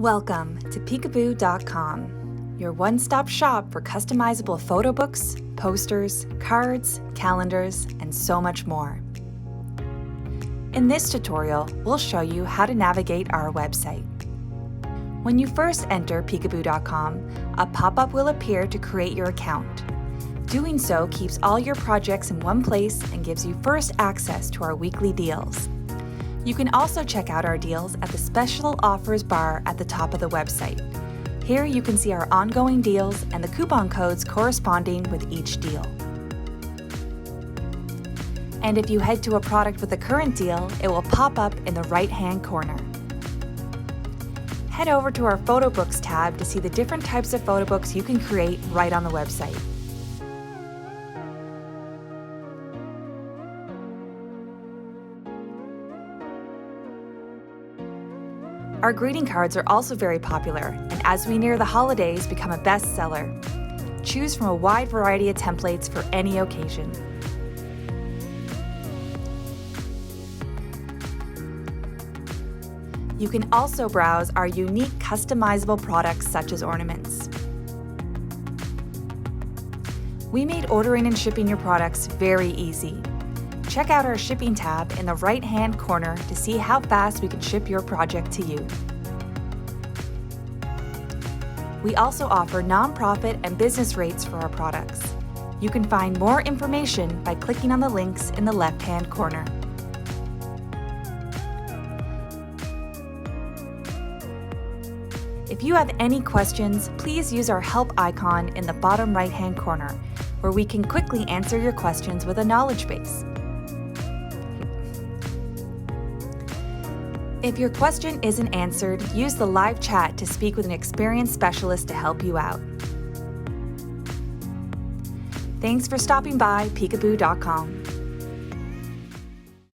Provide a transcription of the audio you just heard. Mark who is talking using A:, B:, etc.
A: Welcome to peekaboo.com, your one-stop shop for customizable photo books, posters, cards, calendars, and so much more. In this tutorial, we'll show you how to navigate our website. When you first enter peekaboo.com, a pop-up will appear to create your account. Doing so keeps all your projects in one place and gives you first access to our weekly deals. You can also check out our deals at the Special Offers bar at the top of the website. Here you can see our ongoing deals and the coupon codes corresponding with each deal. And if you head to a product with a current deal, it will pop up in the right-hand corner. Head over to our Photo Books tab to see the different types of photo books you can create right on the website. Our greeting cards are also very popular, and as we near the holidays, become a bestseller. Choose from a wide variety of templates for any occasion. You can also browse our unique customizable products such as ornaments. We made ordering and shipping your products very easy. Check out our shipping tab in the right-hand corner to see how fast we can ship your project to you. We also offer nonprofit and business rates for our products. You can find more information by clicking on the links in the left-hand corner. If you have any questions, please use our help icon in the bottom right-hand corner, where we can quickly answer your questions with a knowledge base. If your question isn't answered, use the live chat to speak with an experienced specialist to help you out. Thanks for stopping by peekaboo.com.